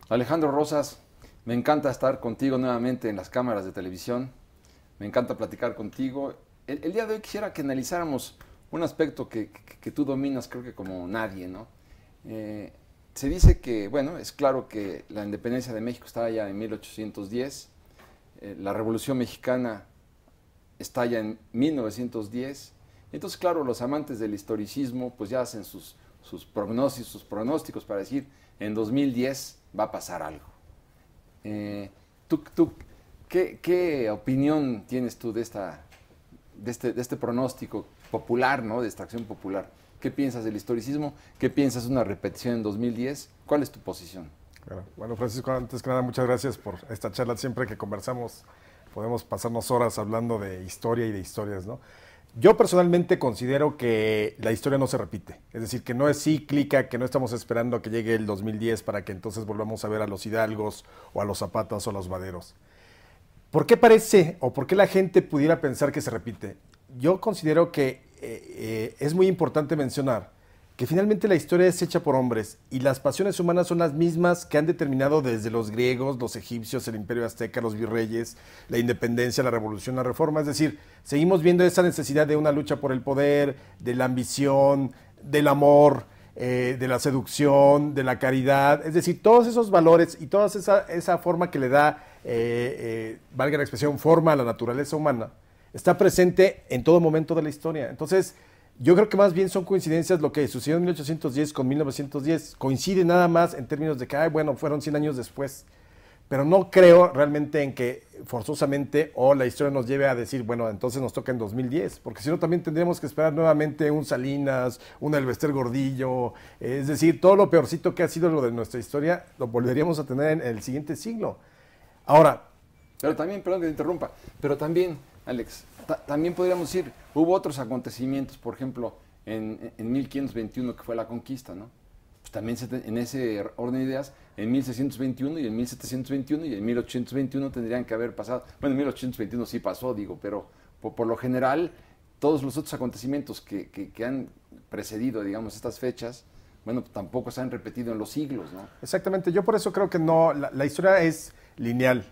Alejandro Rosas, me encanta estar contigo nuevamente en las cámaras de televisión, me encanta platicar contigo. El día de hoy quisiera que analizáramos un aspecto que tú dominas, creo que como nadie, ¿no? Eh, Se dice que, bueno, es claro que la independencia de México está ya en 1810, la Revolución Mexicana está ya en 1910, entonces, claro, los amantes del historicismo pues ya hacen sus pronósticos para decir, en 2010 va a pasar algo. ¿Tú qué opinión tienes tú de este pronóstico popular, ¿no? De extracción popular? ¿Qué piensas del historicismo? ¿Qué piensas de una repetición en 2010? ¿Cuál es tu posición? Claro. Bueno, Francisco, antes que nada, muchas gracias por esta charla. Siempre que conversamos, podemos pasarnos horas hablando de historia y de historias, ¿no? Yo personalmente considero que la historia no se repite, es decir, que no es cíclica, que no estamos esperando a que llegue el 2010 para que entonces volvamos a ver a los Hidalgos o a los Zapatas o a los Maderos. ¿Por qué parece o por qué la gente pudiera pensar que se repite? Yo considero que es muy importante mencionar que finalmente la historia es hecha por hombres y las pasiones humanas son las mismas que han determinado desde los griegos, los egipcios, el imperio azteca, los virreyes, la independencia, la revolución, la reforma. Es decir, seguimos viendo esa necesidad de una lucha por el poder, de la ambición, del amor, de la seducción, de la caridad. Es decir, todos esos valores y toda esa forma que le da, valga la expresión, forma a la naturaleza humana, está presente en todo momento de la historia. Entonces, yo creo que más bien son coincidencias lo que sucedió en 1810 con 1910. Coincide nada más en términos de que, ay, bueno, fueron 100 años después. Pero no creo realmente en que forzosamente o la historia nos lleve a decir, bueno, entonces nos toca en 2010. Porque si no, también tendríamos que esperar nuevamente un Salinas, un Elvester Gordillo. Es decir, todo lo peorcito que ha sido lo de nuestra historia lo volveríamos a tener en el siguiente siglo. Ahora, Pero también, perdón que te interrumpa, pero también, Alex, también podríamos decir, hubo otros acontecimientos, por ejemplo, en 1521 que fue la conquista, ¿no? Pues también en ese orden de ideas, en 1621 y en 1721 y en 1821 tendrían que haber pasado. Bueno, en 1821 sí pasó, digo, pero por lo general, todos los otros acontecimientos que han precedido, digamos, estas fechas, bueno, tampoco se han repetido en los siglos, ¿no? exactamente, yo por eso creo que no, la historia es lineal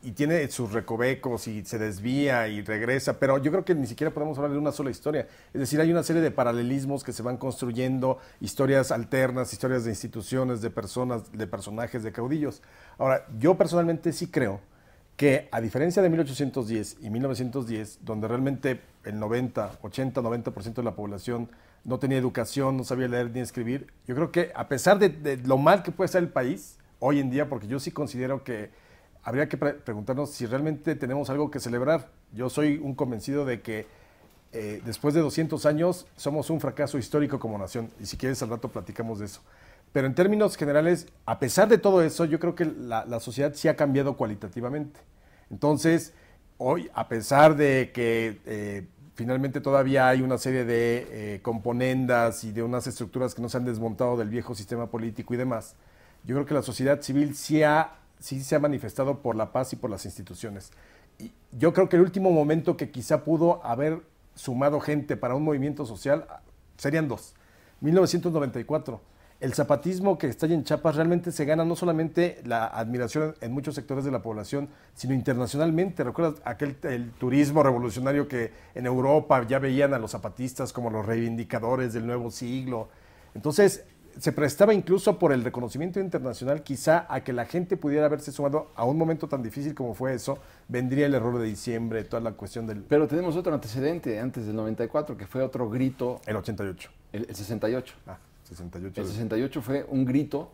y tiene sus recovecos y se desvía y regresa, pero yo creo que ni siquiera podemos hablar de una sola historia. Es decir, hay una serie de paralelismos que se van construyendo, historias alternas, historias de instituciones, de personas, de personajes, de caudillos. Ahora, yo personalmente sí creo que a diferencia de 1810 y 1910, donde realmente el 90, 80, 90% de la población no tenía educación, no sabía leer ni escribir, yo creo que a pesar de lo mal que puede estar el país hoy en día, porque yo sí considero que habría que preguntarnos si realmente tenemos algo que celebrar. Yo soy un convencido de que después de 200 años somos un fracaso histórico como nación, y si quieres al rato platicamos de eso. Pero en términos generales, a pesar de todo eso, yo creo que la sociedad sí ha cambiado cualitativamente. Entonces, hoy, a pesar de que finalmente todavía hay una serie de componendas y de unas estructuras que no se han desmontado del viejo sistema político y demás, yo creo que la sociedad civil sí se ha manifestado por la paz y por las instituciones. Y yo creo que el último momento que quizá pudo haber sumado gente para un movimiento social serían dos. 1994. El zapatismo que está en Chiapas realmente se gana no solamente la admiración en muchos sectores de la población, sino internacionalmente. ¿Recuerdas el turismo revolucionario que en Europa ya veían a los zapatistas como los reivindicadores del nuevo siglo? Entonces, se prestaba incluso por el reconocimiento internacional quizá a que la gente pudiera haberse sumado a un momento tan difícil como fue eso. Vendría el error de diciembre, toda la cuestión del... Pero tenemos otro antecedente antes del 94, que fue otro grito, El 88. el 68. 68. El 68 fue un grito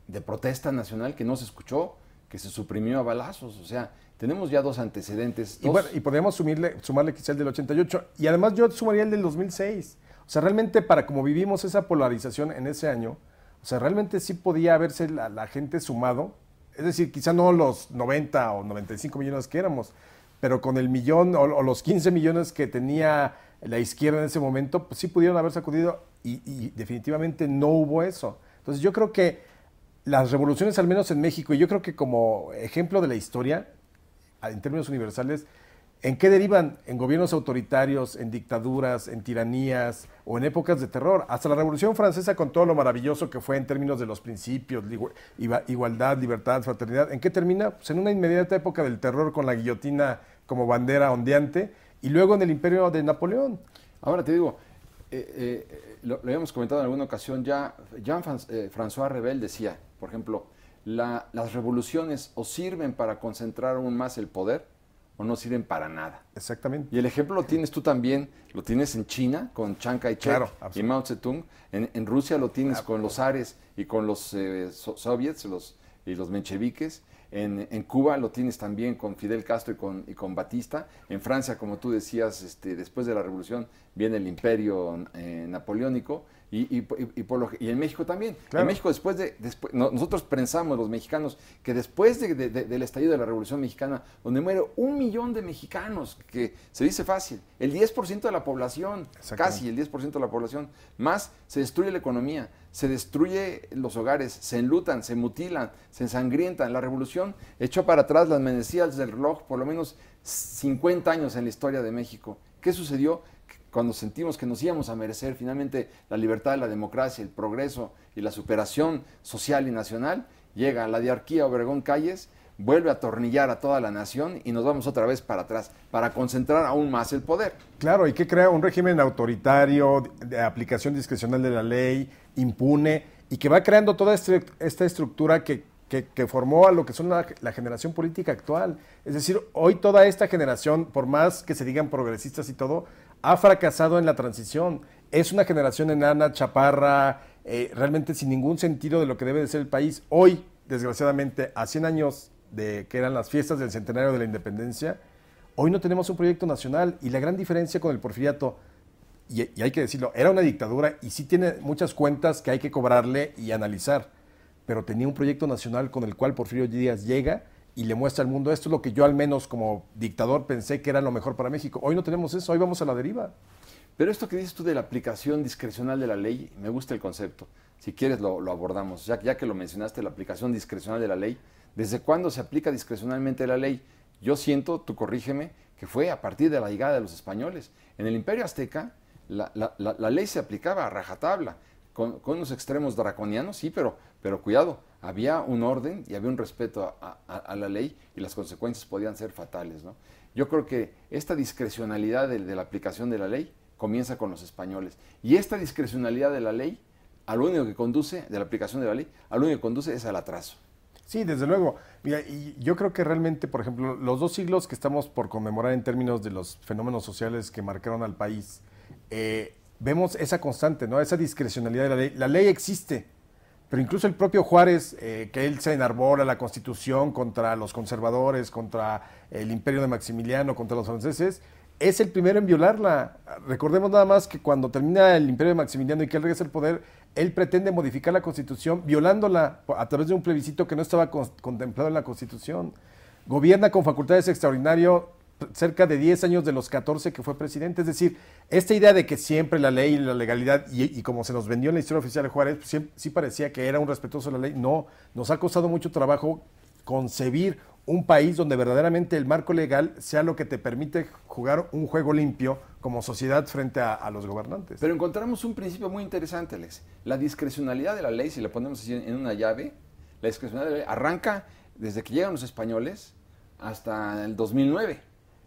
de protesta nacional que no se escuchó, que se suprimió a balazos. O sea, tenemos ya dos antecedentes. Y bueno, y podríamos sumarle quizá el del 88. Y además yo sumaría el del 2006. O sea, realmente para como vivimos esa polarización en ese año, o sea, realmente sí podía haberse la gente sumado. Es decir, quizá no los 90 o 95 millones que éramos, pero con el millón o los 15 millones que tenía la izquierda en ese momento, pues sí pudieron haber sacudido y definitivamente no hubo eso. Entonces yo creo que las revoluciones, al menos en México, y yo creo que como ejemplo de la historia, en términos universales, ¿En qué derivan? En gobiernos autoritarios, en dictaduras, en tiranías o en épocas de terror. Hasta la Revolución Francesa, con todo lo maravilloso que fue en términos de los principios, igualdad, libertad, fraternidad, ¿en qué termina? Pues en una inmediata época del terror con la guillotina como bandera ondeante, y luego en el imperio de Napoleón. Ahora te digo, lo habíamos comentado en alguna ocasión ya, Jean-François Revel decía, por ejemplo, las revoluciones o sirven para concentrar aún más el poder, o no sirven para nada. Exactamente. Y el ejemplo lo tienes tú también, lo tienes en China con Chiang Kai-shek, claro, y Mao Zedong, en Rusia lo tienes con los zares y con los soviets y los mencheviques, en Cuba lo tienes también con Fidel Castro y con Batista, en Francia, como tú decías, después de la revolución viene el imperio napoleónico, y en México también. Claro. En México nosotros pensamos, los mexicanos, que después del estallido de la Revolución Mexicana, donde muere 1 millón de mexicanos, que se dice fácil, el 10% de la población, casi el 10% de la población, más se destruye la economía, se destruye los hogares, se enlutan, se mutilan, se ensangrientan. La Revolución echó para atrás las manecillas del reloj por lo menos 50 años en la historia de México. ¿Qué sucedió? Cuando sentimos que nos íbamos a merecer finalmente la libertad, la democracia, el progreso y la superación social y nacional, llega la diarquía Obregón Calles, vuelve a atornillar a toda la nación y nos vamos otra vez para atrás, para concentrar aún más el poder. Claro, y que crea un régimen autoritario, de aplicación discrecional de la ley, impune, y que va creando toda esta estructura que formó a lo que son la generación política actual. Es decir, hoy toda esta generación, por más que se digan progresistas y todo, ha fracasado en la transición. Es una generación enana, chaparra, realmente sin ningún sentido de lo que debe de ser el país. Hoy, desgraciadamente, a 100 años de que eran las fiestas del centenario de la independencia, hoy no tenemos un proyecto nacional, y la gran diferencia con el porfiriato, y hay que decirlo, era una dictadura y sí tiene muchas cuentas que hay que cobrarle y analizar, pero tenía un proyecto nacional con el cual Porfirio Díaz llega y le muestra al mundo, esto es lo que yo al menos como dictador pensé que era lo mejor para México. Hoy no tenemos eso, hoy vamos a la deriva. Pero esto que dices tú de la aplicación discrecional de la ley, me gusta el concepto. Si quieres lo abordamos, ya que lo mencionaste, la aplicación discrecional de la ley. ¿Desde cuándo se aplica discrecionalmente la ley? Yo siento, tú corrígeme, que fue a partir de la llegada de los españoles. En el Imperio Azteca, la ley se aplicaba a rajatabla, con unos extremos draconianos, sí, pero cuidado, había un orden y había un respeto a la ley, y las consecuencias podían ser fatales, ¿no? Yo creo que esta discrecionalidad de la aplicación de la ley comienza con los españoles, y esta discrecionalidad de la ley, a lo único que conduce, de la aplicación de la ley, a lo único que conduce es al atraso. Sí, desde luego. Mira, y yo creo que realmente, por ejemplo, los 2 siglos que estamos por conmemorar en términos de los fenómenos sociales que marcaron al país, vemos esa constante, ¿no? Esa discrecionalidad de la ley. La ley existe, pero incluso el propio Juárez, que él se enarbola la Constitución contra los conservadores, contra el imperio de Maximiliano, contra los franceses, es el primero en violarla. Recordemos nada más que cuando termina el imperio de Maximiliano y que él regresa al poder, él pretende modificar la Constitución violándola a través de un plebiscito que no estaba contemplado en la Constitución. Gobierna con facultades extraordinarias cerca de 10 años de los 14 que fue presidente. Es decir, esta idea de que siempre la ley y la legalidad, y como se nos vendió en la historia oficial de Juárez, pues sí parecía que era un respetuoso de la ley. No, nos ha costado mucho trabajo concebir un país donde verdaderamente el marco legal sea lo que te permite jugar un juego limpio como sociedad frente a los gobernantes. Pero encontramos un principio muy interesante, Alex. La discrecionalidad de la ley, si la ponemos así en una llave, la discrecionalidad de la ley arranca desde que llegan los españoles hasta el 2009.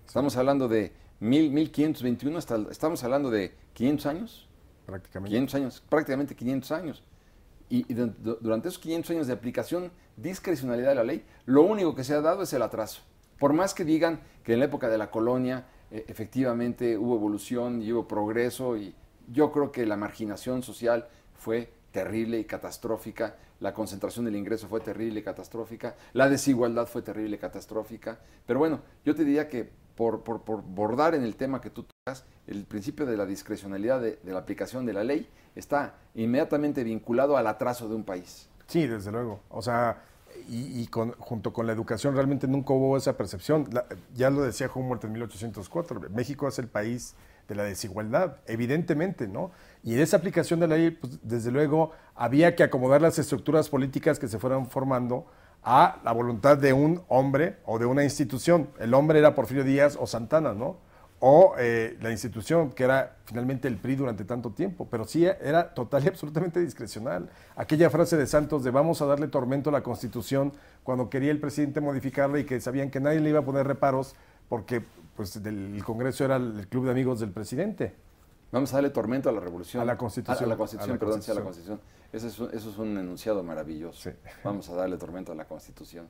Estamos hablando de 1521, estamos hablando de 500 años. Prácticamente. 500 años, prácticamente 500 años. Y durante esos 500 años de aplicación, discrecionalidad de la ley, lo único que se ha dado es el atraso. Por más que digan que en la época de la colonia efectivamente hubo evolución y hubo progreso, y yo creo que la marginación social fue terrible y catastrófica, la concentración del ingreso fue terrible y catastrófica, la desigualdad fue terrible y catastrófica. Pero bueno, yo te diría que por bordar en el tema que tú tocas, el principio de la discrecionalidad de la aplicación de la ley está inmediatamente vinculado al atraso de un país. Sí, desde luego. O sea, junto con la educación realmente nunca hubo esa percepción. Ya lo decía Humboldt en 1804, México es el país de la desigualdad, evidentemente, ¿no? Y en esa aplicación de la ley, pues, desde luego, había que acomodar las estructuras políticas que se fueran formando a la voluntad de un hombre o de una institución. El hombre era Porfirio Díaz o Santana, ¿no? O la institución, que era finalmente el PRI durante tanto tiempo, pero sí era total y absolutamente discrecional. Aquella frase de Santos de vamos a darle tormento a la Constitución cuando quería el presidente modificarla y que sabían que nadie le iba a poner reparos porque pues, el Congreso era el club de amigos del presidente. Vamos a darle tormento a la revolución. A la Constitución. A la Constitución, perdón, sí, a la Constitución. Constitución. Eso es un enunciado maravilloso. Sí. Vamos a darle tormento a la Constitución.